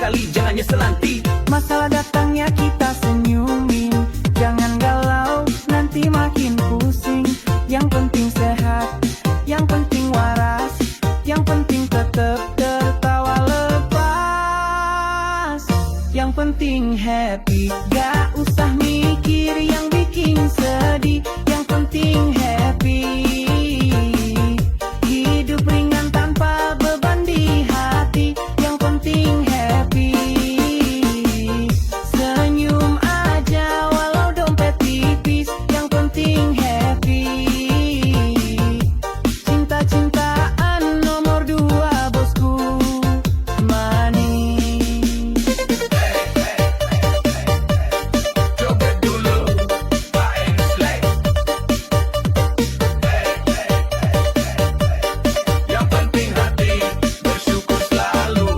sekali, jangan nyesel nanti. Masalah datangnya kita senyumin, jangan galau nanti makin pusing. Yang penting sehat, yang penting waras, yang penting tetap tertawa lepas. Yang penting happy, gak usah mikir yang bikin sedih. Yang penting happy, hidup ringan tanpa beban di hati. Yang penting happy, senyum aja walau dompet tipis. Yang penting happy, cinta-cintaan nomor 2 bosku, manis. Joget dulu, main slay. Yang penting hati bersyukur selalu.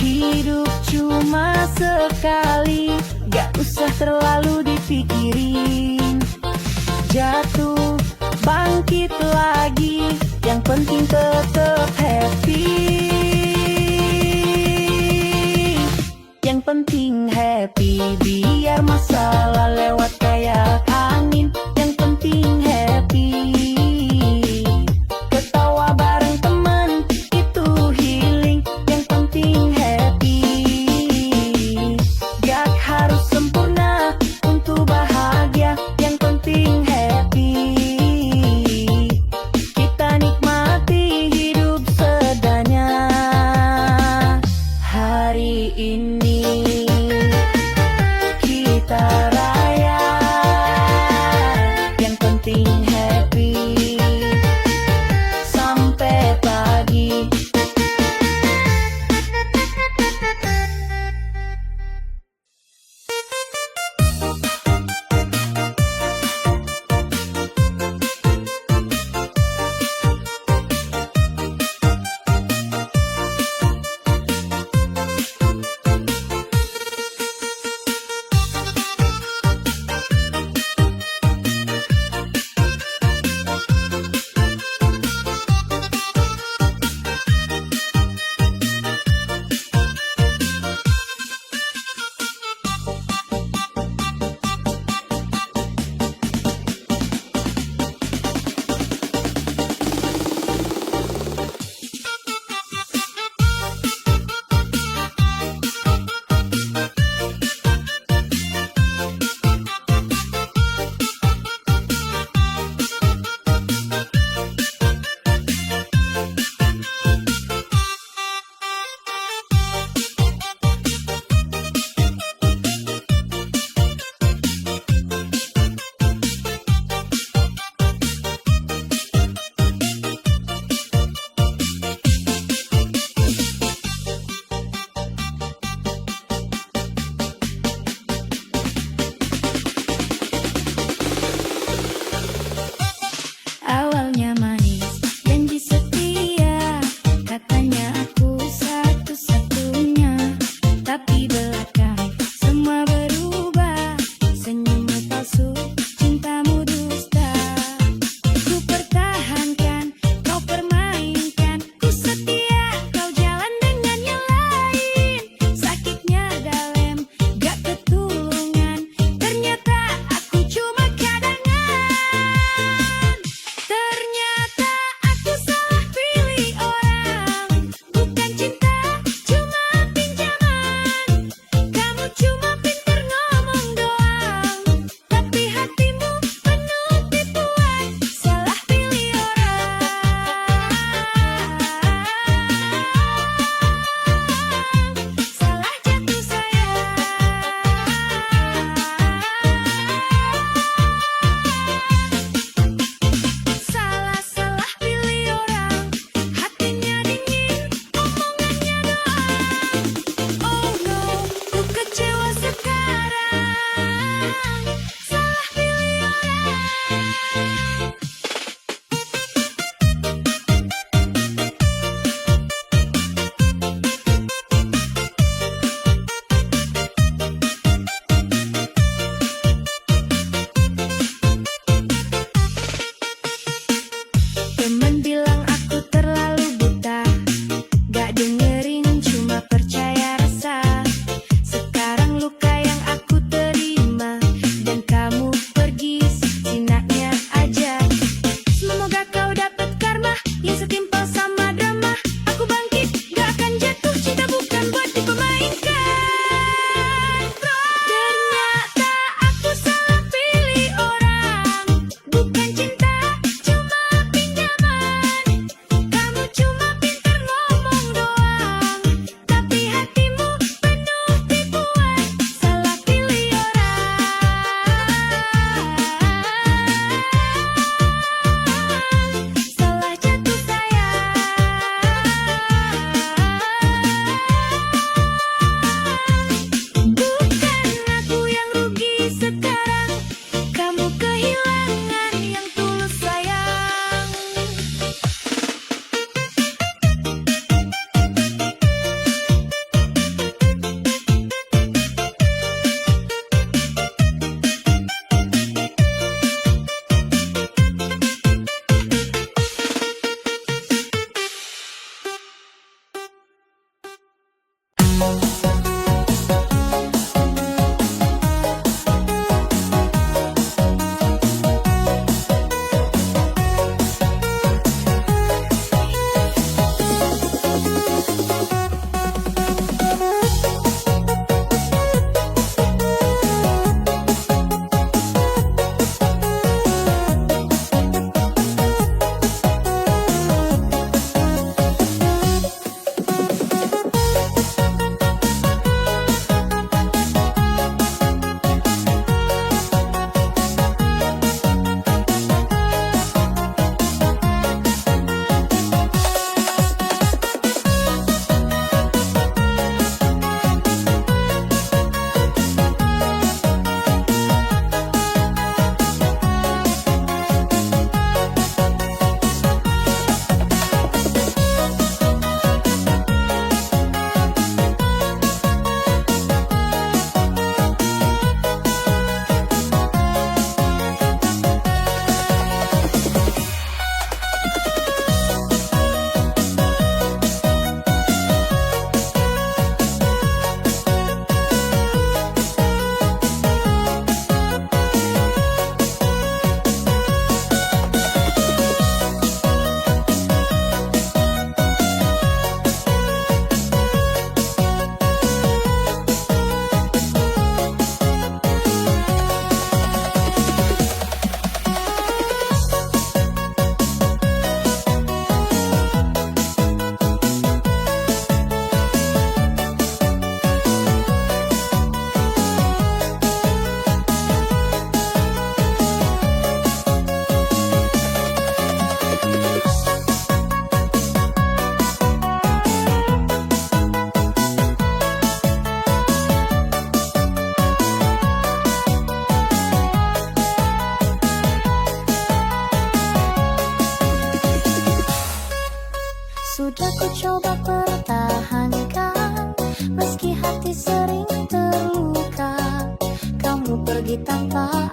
Hidup cuma sekali, gak usah terlalu dipikirin. Jatuh, bangkit lagi, yang penting tetap happy. Yang penting happy, biar masalah lewat kayak angin. Yang penting happy, ketawa bareng teman itu healing. Yang penting happy, gak harus sempurna untuk bahagia. Yang penting happy, kita nikmati hidup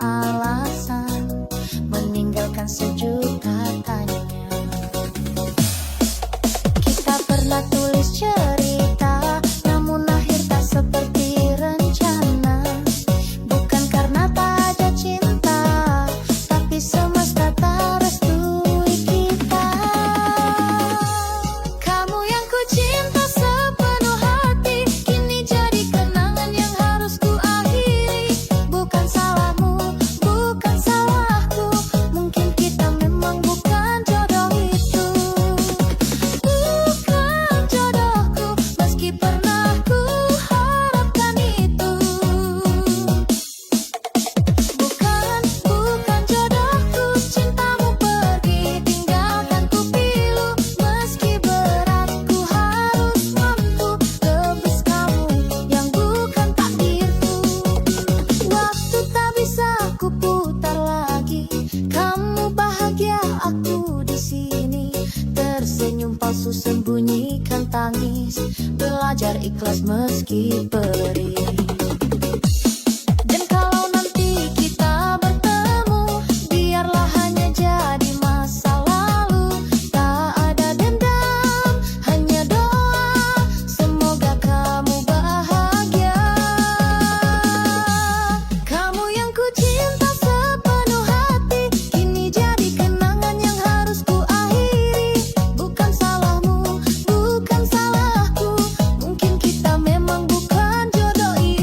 alasan meninggalkan sejuta tanya. Kita pernah tulis cerita, namun akhir tak seperti rencana. Bukan karena tak ada cinta, tapi semesta tak restui kita. Kamu yang ku cinta sepenuh hati, kini jadi kenangan yang harus ku akhiri. Bukan salahmu, bukan salahku, mungkin kita memang bukan jodoh itu. Bukan jodohku, meski pernah ku harapkan itu. Bukan jodohku, cintamu pergi tinggalkan ku pilu. Meski berat ku harus mampu tebus kamu yang bukan takdirku. Waktu tak bisa ku putar lagi, kamu bahagia aku di sini. Tersenyum palsu sembunyikan tangis, belajar ikhlas meski perih. Dan kalau nanti kita bertemu, biarlah hanya jadi masa lalu. Tak ada dendam, hanya doa, semoga kamu bahagia. Kamu yang ku cinta sepenuh hati, kini jadi kenangan yang harus ku akhiri. Bukan salahmu, bukan salahku, mungkin kita memang bukan jodoh itu.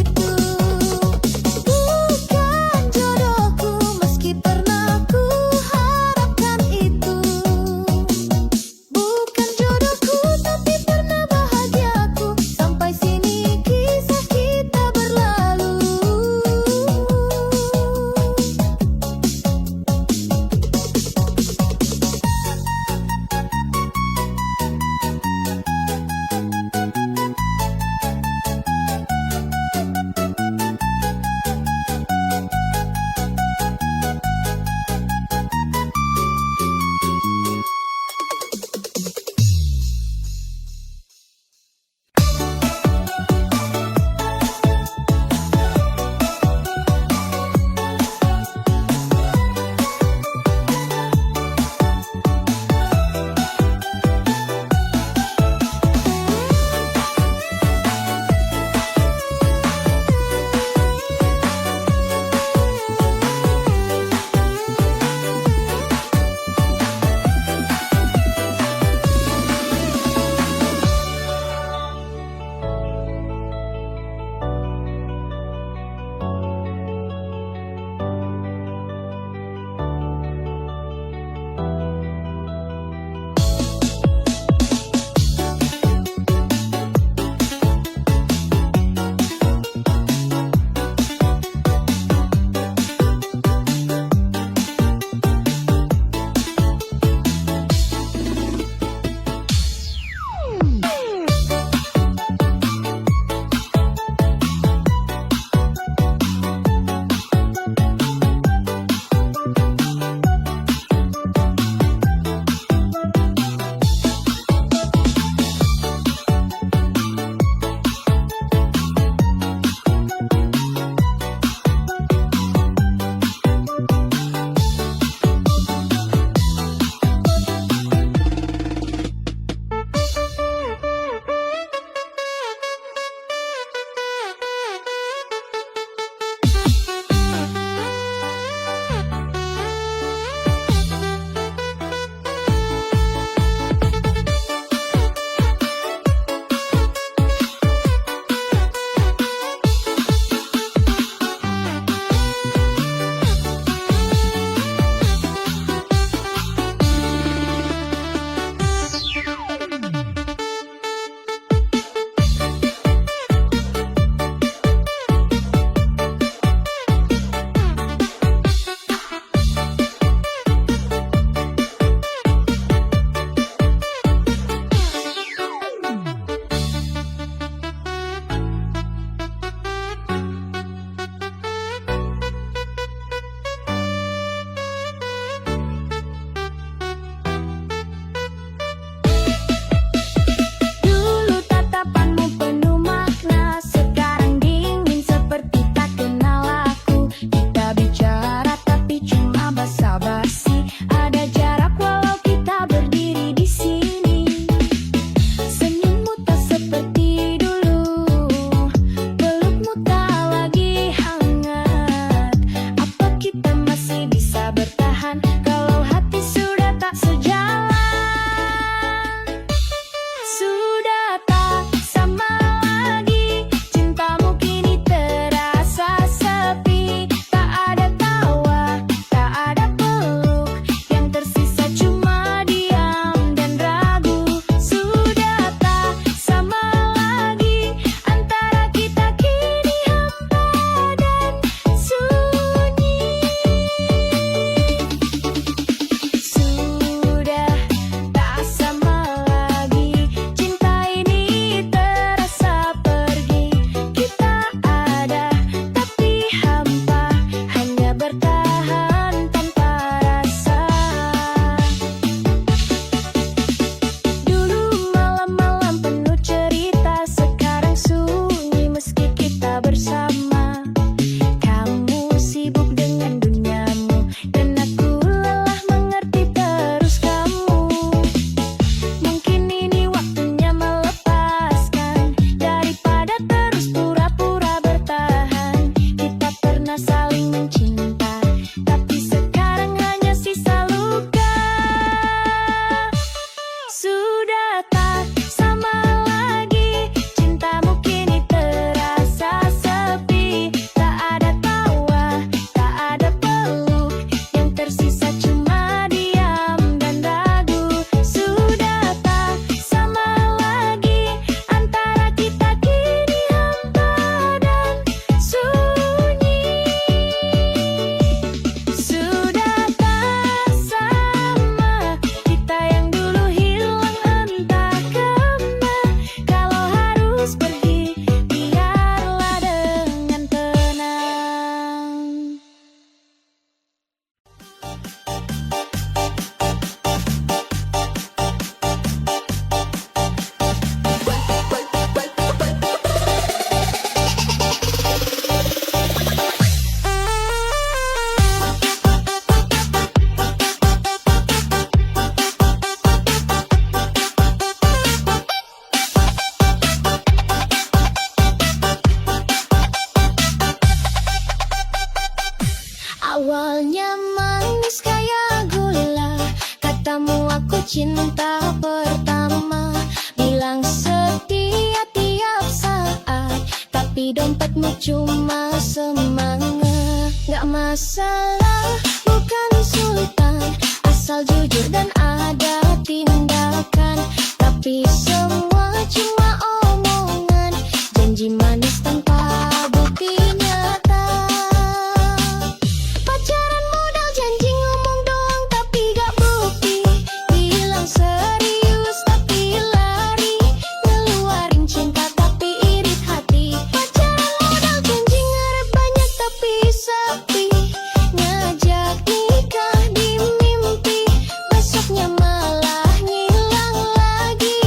Awalnya manis kayak gula, katamu aku cinta pertama. Bilang setia tiap saat, tapi dompetmu cuma semangat. Gak masalah, bukan sultan, asal jujur dan ada tindakan. Tapi semua cuma omongan, janji manis tanpa bukti nyata. Pacaran modal janji ngomong doang tapi gak bukti. Bilang serius tapi lari, ngeluarin cinta tapi irit hati. Pacaran modal janji ngarep banyak tapi sepi, ngajak nikah di mimpi, besoknya malah ngilang lagi.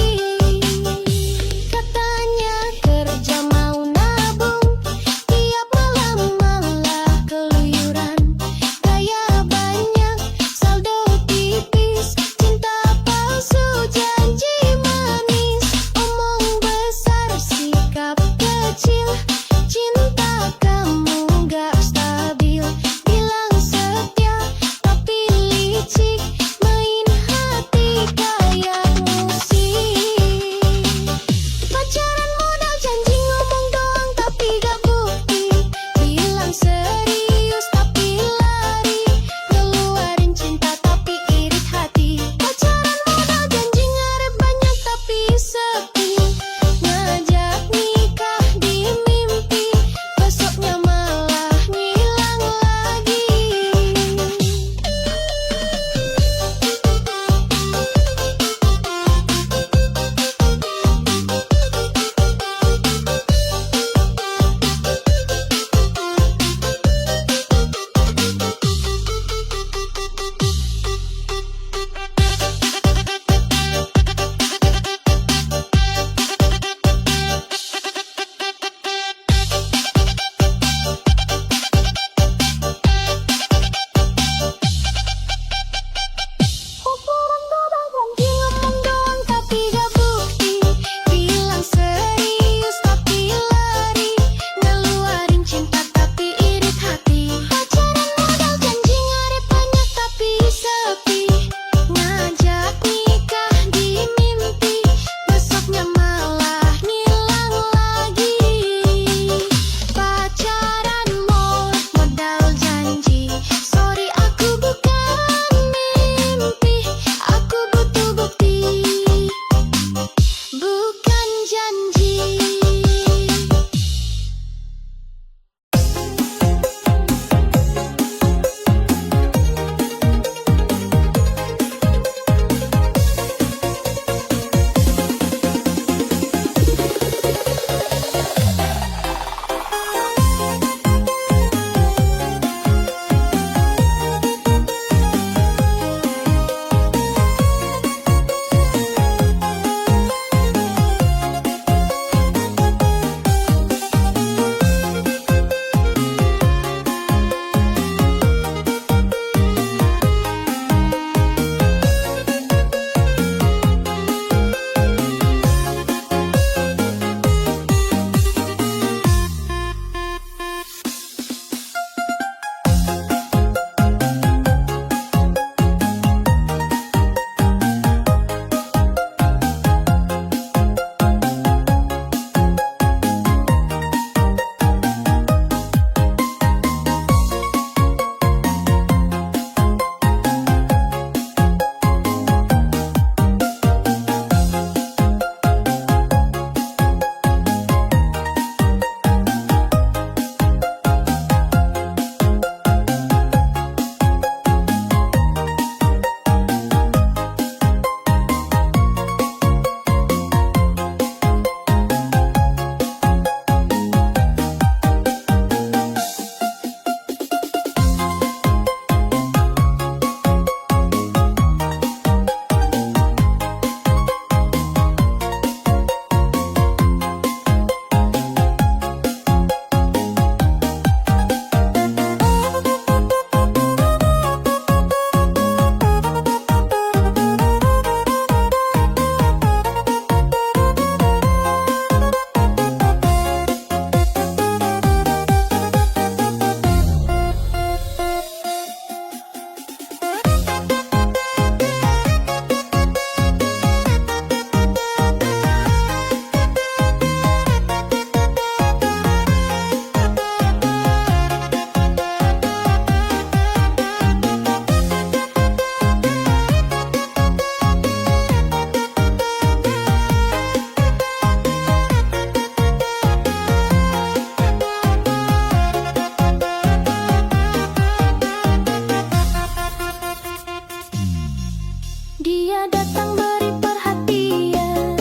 Dia datang beri perhatian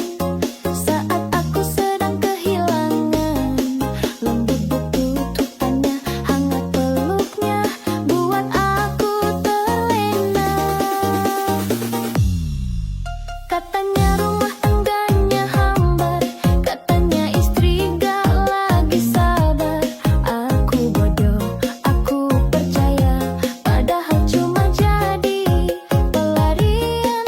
saat aku sedang kehilangan. Lembut tutupannya, hangat peluknya, buat aku terlena. Katanya rumah tangganya hambar, katanya istri gak lagi sabar. Aku bodoh, aku percaya, padahal cuma jadi pelarian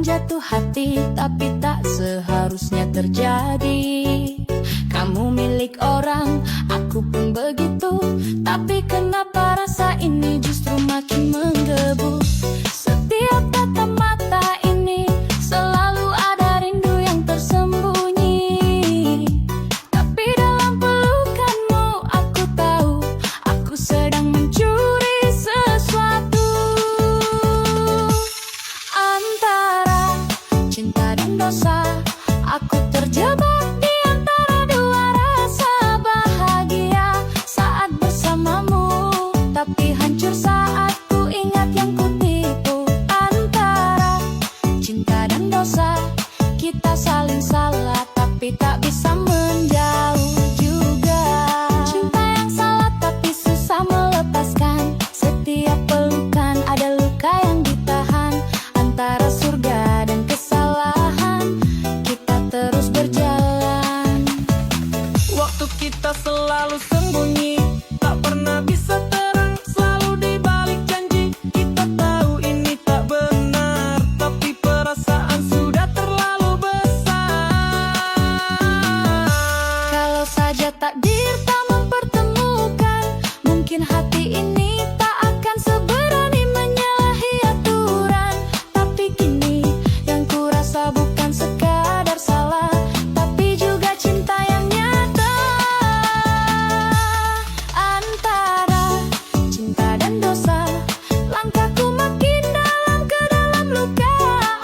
jatuh hati, tapi tak seharusnya terjadi. Kamu milik orang, aku pun begitu. Tapi kenapa rasa ini justru makin menggebu? Setiap tatap mata ini selalu ada rindu yang tersembunyi. Tapi dalam pelukanmu aku tahu aku sedang mencuri sesuatu. Antara cinta dan dosa, aku terjebak di antara dua rasa. Bahagia saat bersamamu, tapi hancur saat ku ingat yang ku tipu. Antara cinta dan dosa, kita saling salah tapi tak bisa menjauh juga. Cinta yang salah tapi susah melepaskan. Setiap pelukan ada luka yang ditahan. Antara surga dan kesalahan, kita terus berjalan. Waktu kita selalu sembunyi, tak pernah bisa terang, selalu di balik janji. Kita tahu ini tak benar, tapi perasaan sudah terlalu besar. Kalau saja takdir tak mempertemukan, mungkin hati ini tak akan seberani menyalahi aturan. Tapi kini yang ku rasa bukan sekadar salah, tapi juga cinta yang nyata. Antara cinta dan dosa, langkahku makin dalam ke dalam luka.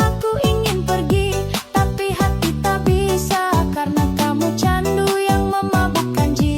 Aku ingin pergi, tapi hati tak bisa, karena kamu candu yang memabukkan jiwa.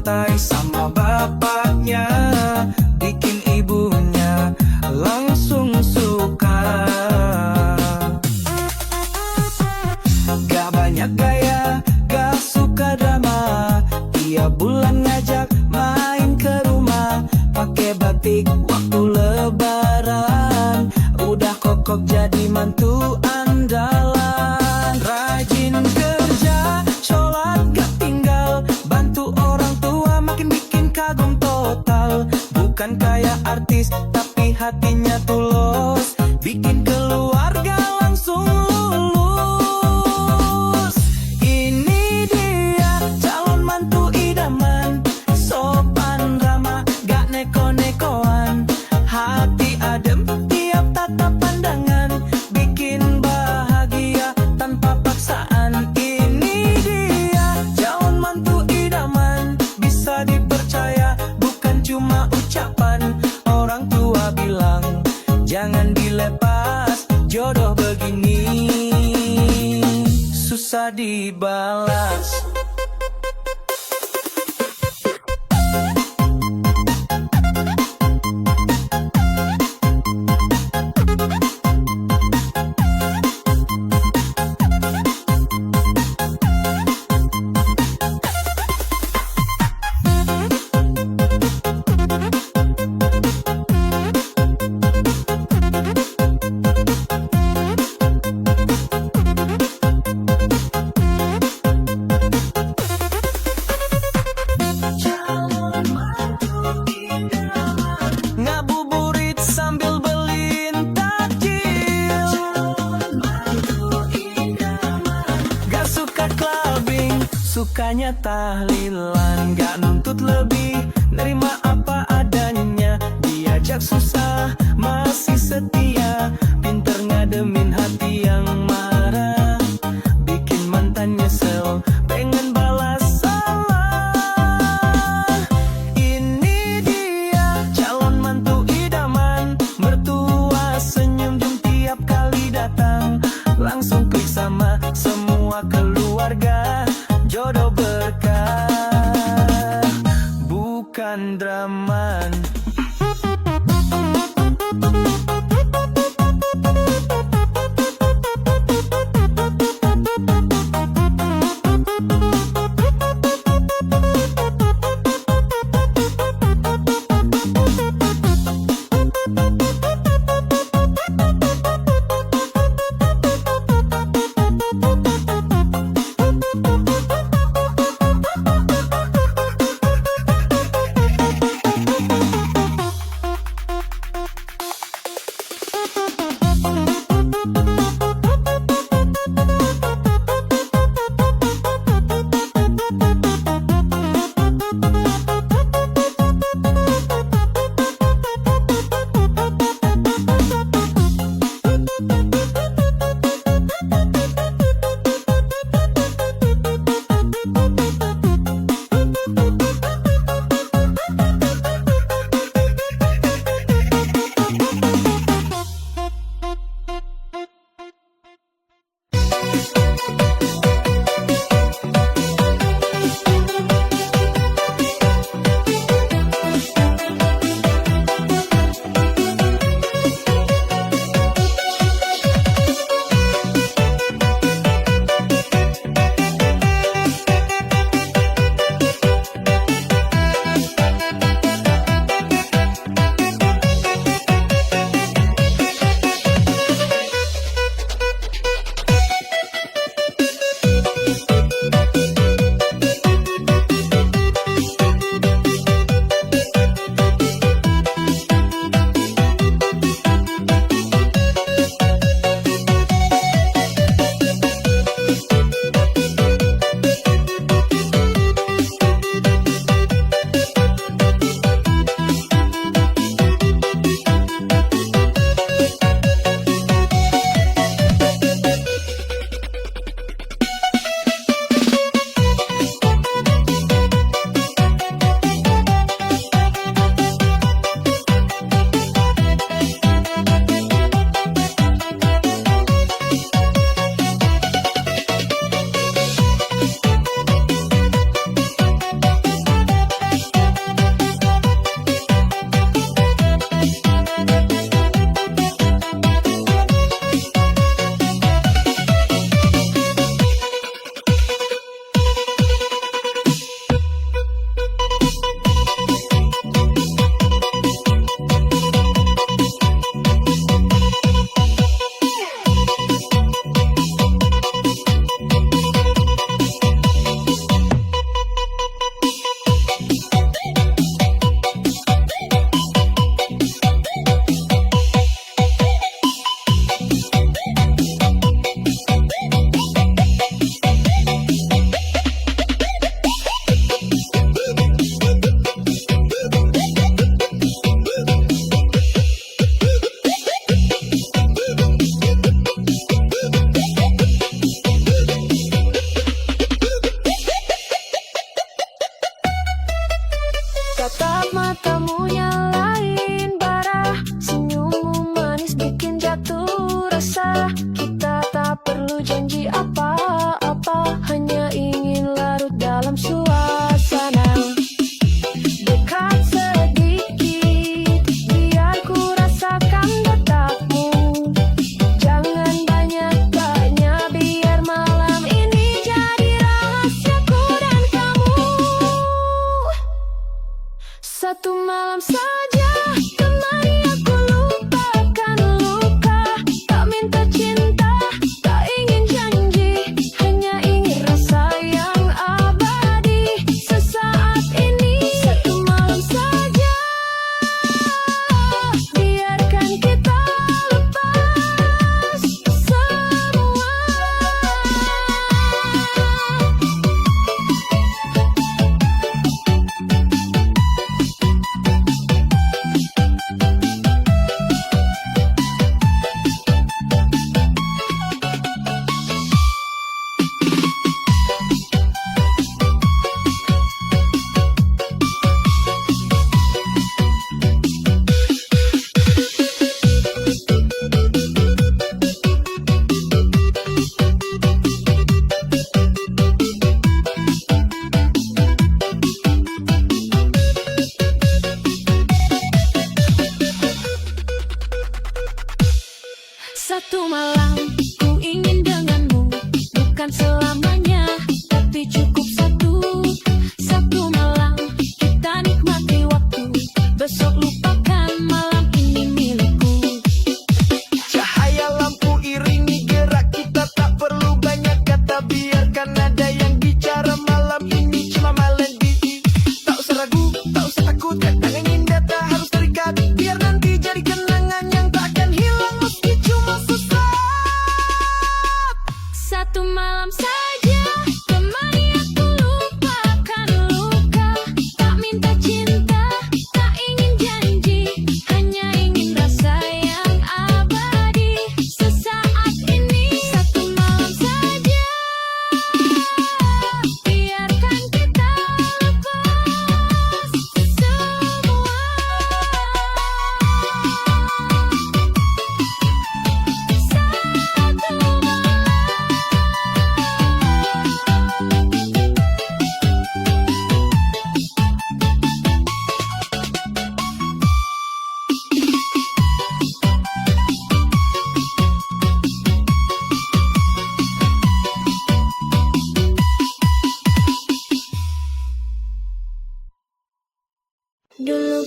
santai sama bapaknya, bikin ibunya langsung suka. Gak banyak gaya, gak suka drama, tiap bulan ngajak main ke rumah. Pakai batik waktu lebaran, udah kokok jadi mantu andalan. Rajin kerja, sholat gak tinggal, bantu orang tua makin bikin kagum total. Bukan kayak artis tapi hatinya tulus, bikin keluarga langsung lulus. Ini dia calon mantu idaman, sopan ramah gak neko-nekoan, hati adem tiap tatap pandangan, bikin bahagia tanpa paksaan. Ini dia calon mantu idaman, bisa dipercaya bukan cuma ucapan. Orang tua bilang jangan dilepas, jodoh begini susah dibalas. Ngabuburit sambil beliin takjil, gak suka clubbing, sukanya tahlilan. Gak nuntut lebih, nerima apa adanya, diajak susah masih setia, pinter ngademin hati yang marah, bikin mantan nyesel pengen balas salah. Ini dia calon mantu idaman, mertua senyum-nyum tiap kali datang, langsung klik sama semua keluarga. Jodoh berkah, bukan draman.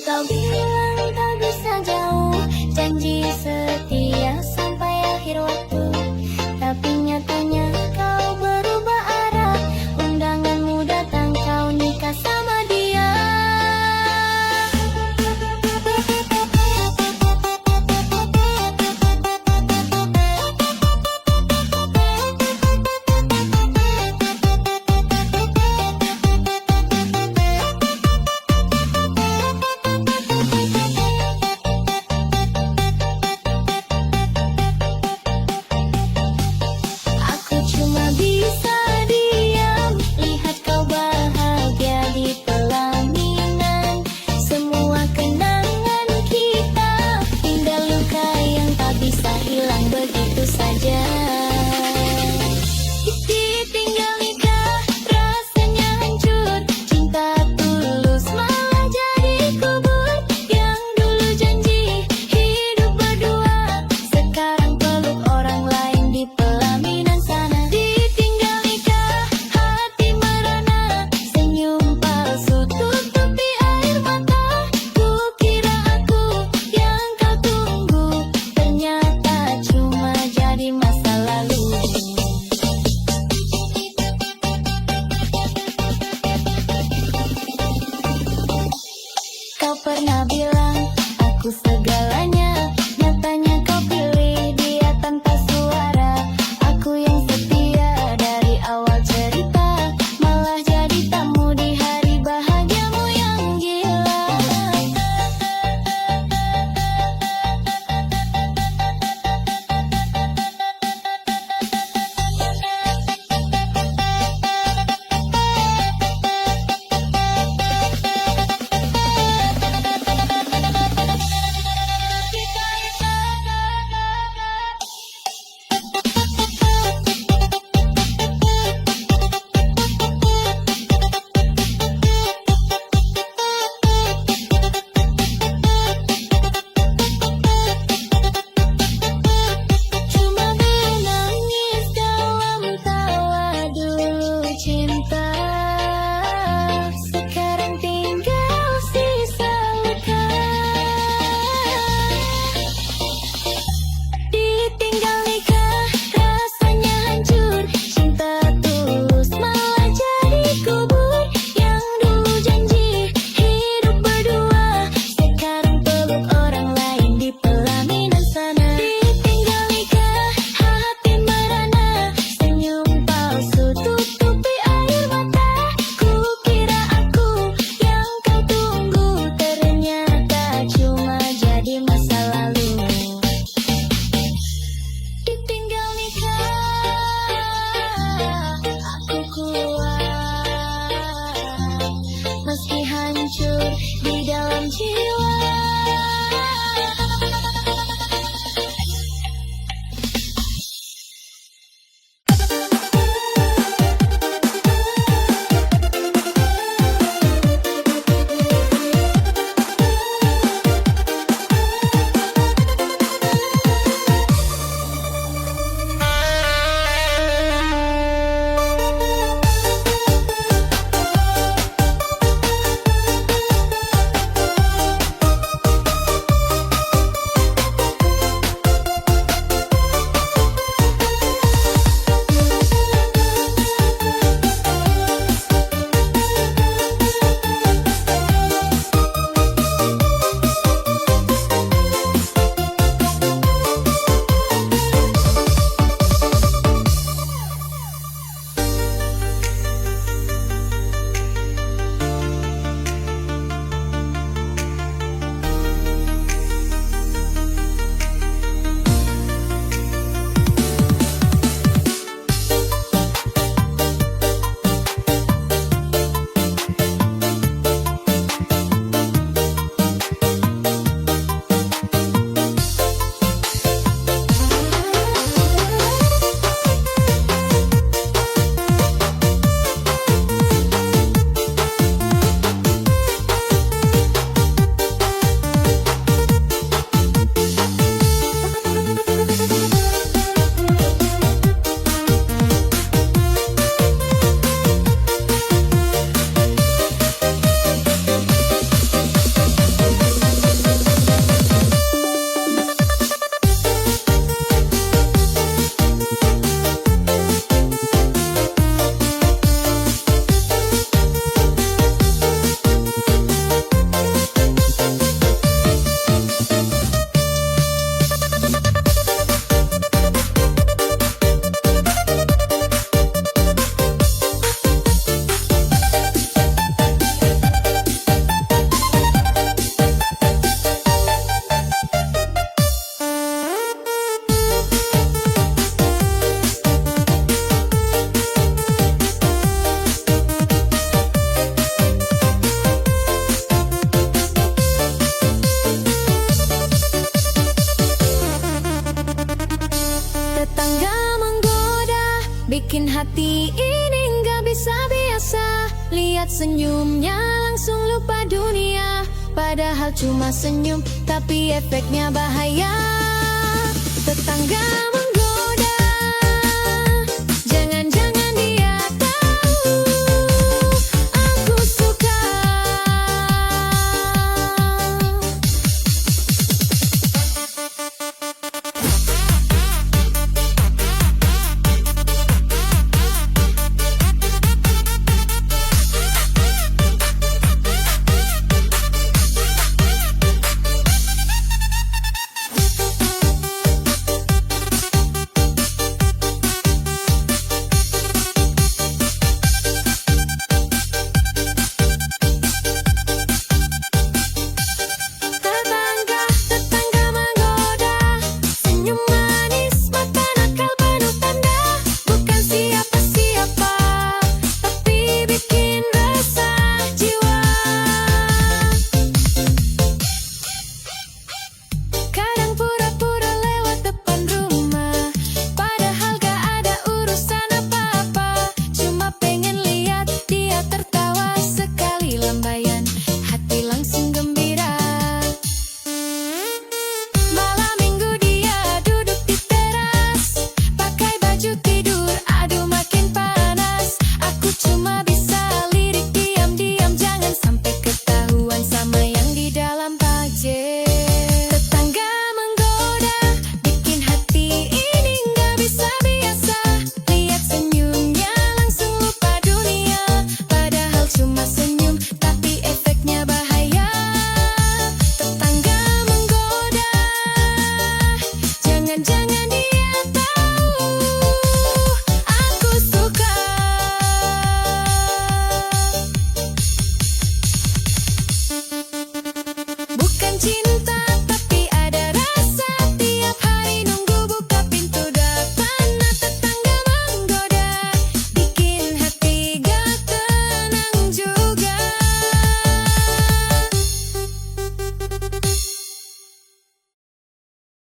kau bilang tak bisa jauh, janji setia sampai akhir waktu. Tapi nyatanya kau berubah arah, undanganmu datang kau nikah sama dia. biasa-biasa. Lihat senyumnya langsung lupa dunia. Padahal cuma senyum, tapi efeknya bahaya. Tetangga